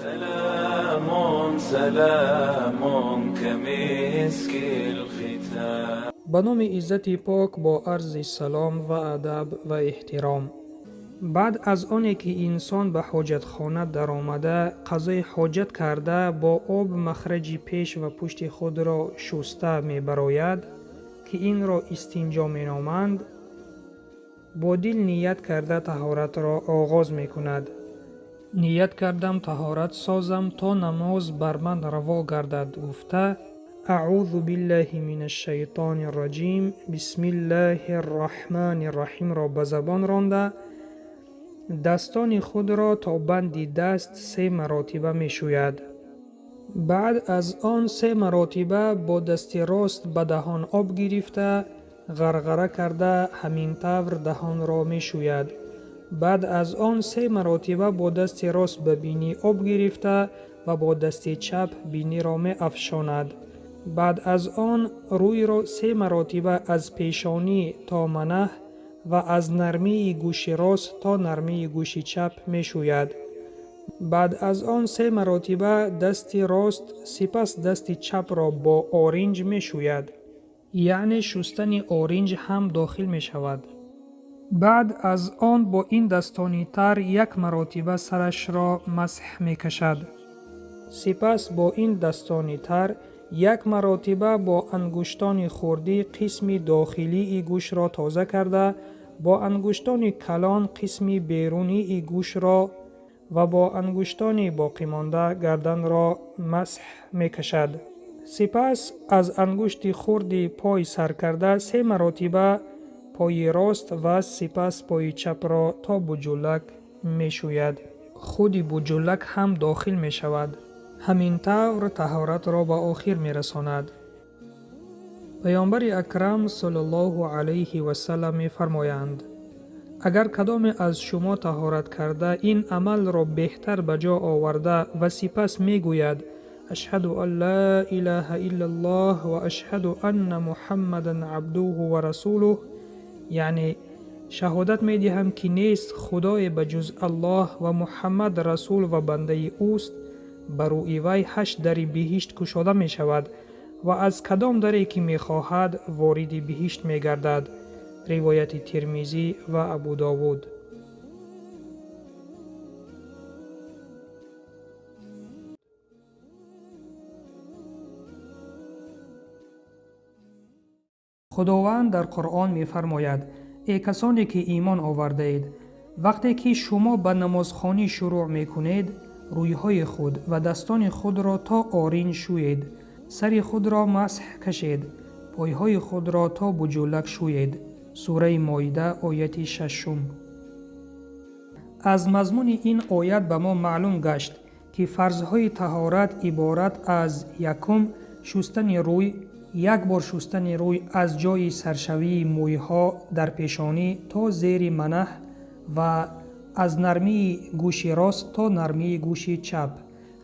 سلام سلام كمسك الختام. به نام عزت پاک با عرض سلام و ادب و احترام. بعد از آنی که انسان به حاجتخانه در آمده قضای حاجت کرده با آب مخرج پیش و پشت خود را شسته می براید که این را استنجا می نامند، با دل نیت کرده طهارت را آغاز می کند. نیت کردم طهارت سازم تا نماز بر من روا گردد گفته اعوذ بالله من الشیطان الرجیم بسم الله الرحمن الرحیم را به زبان رانده دستان خود را تا بند دست 3 مراتبه می شوید. بعد از آن 3 مراتبه با دست راست به دهان آب گرفته غرغره کرده همین طور دهان را می شوید. بعد از آن 3 مراتبه با دست راست به بینی آب گرفته و با دست چپ بینی را می افشاند. بعد از آن روی را 3 مراتبه از پیشانی تا منه و از نرمی گوش راست تا نرمی گوش چپ می شوید. بعد از آن 3 مراتبه دست راست سپس دست چپ را با آرنج می شوید. یعنی شستن آرنج هم داخل می شود. بعد از آن با این دستانی تر 1 مراتبه سرش را مسح می کشد. سپس با این دستانی تر 1 مراتبه با انگشتان خردی قسم داخلی گوش را تازه کرده با انگشتان کلان قسم بیرونی گوش را و با انگشتان باقی مانده گردن را مسح می کشد. سپس از انگشت خرد پای سر کرده 3 مراتبه پای راست و سپس پای چپ را تا بجولک می شوید. خود بجولک هم داخل می شود. همین طور طهارت را به آخر می رساند. پیامبر اکرم صلی الله علیه و سلم می فرمایند اگر کدام از شما طهارت کرده این عمل را بهتر به جا آورده و سپس می گوید اشهد ان لا اله الا الله و اشهد ان محمدا عبده و رسوله، یعنی شهادت می دهم که نیست خدای بجز الله و محمد رسول و بنده اوست، بر روی وی 8 در بهشت گشاده می شود و از کدام دری که می خواهد وارد بهشت می گردد. روایت ترمذی و ابو داود. خداوند در قرآن می فرماید ای کسانی که ایمان آورده اید وقتی که شما به نمازخوانی شروع می کنید رویهای خود و دستان خود را تا آرین شویید، سر خود را مسح کشید، پایهای خود را تا بجولک شویید. سوره مائده آیت 6. از مضمون این آیت به ما معلوم گشت که فرضهای طهارت عبارت از 1. شستن روی، 1 بار شستن روی از جای سرشوی مویها در پیشانی تا زیر منه و از نرمی گوش راست تا نرمی گوش چپ.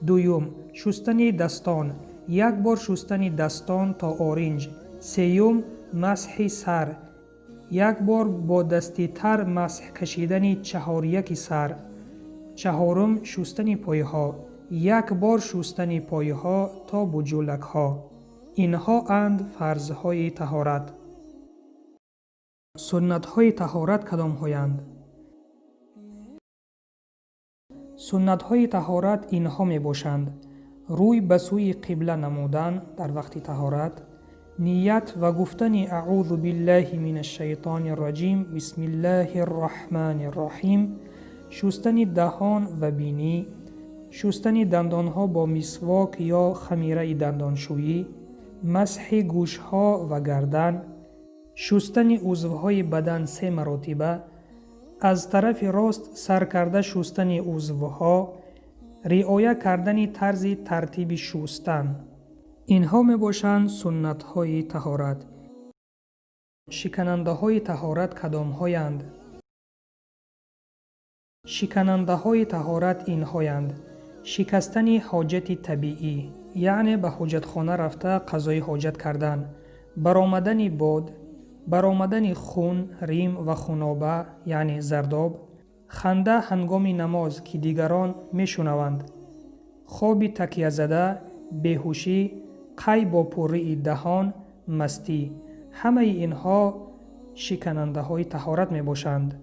2. شستن دستان، 1 بار شستن دستان تا آرنج. 3. مسح سر، 1 بار با دستی تر مسح کشیدن 4 سر. 4. شستن پایها، 1 بار شستن پایها تا بجولک ها. اینها اند فرضهای طهارت. سنت های طهارت کدام هایند؟ سنت های طهارت اینها می باشند: روی به سوی قبله نمودن در وقت طهارت، نیت و گفتن اعوذ بالله من الشیطان الرجیم بسم الله الرحمن الرحیم، شستن دهان و بینی، شستن دندان ها با مسواک یا خمیره دندانشویی، مسح گوش ها و گردن، شستن عضوهای بدن 3 مراتبه، از طرف راست سر کرده شستن عضوها، رعایت کردن طرز ترتیب شستن. اینها می باشند سنت های طهارت. شکننده های طهارت کدام هایند؟ شکننده های طهارت این هایند: شکستن حاجت طبیعی، یعنی به حاجتخانه رفته قضای حاجت کردن، برآمدن باد، برآمدن خون، ریم و خونابه یعنی زرداب، خنده هنگام نماز که دیگران می شنوند، خواب تکیه زده، بیهوشی، قی با پوری دهان، مستی، همه اینها شکننده های طهارت می باشند.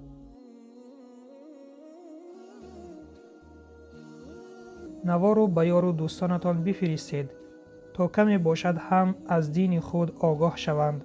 نوارو به یار و دوستانتان بفرستید تا کمی باشد هم از دین خود آگاه شوند.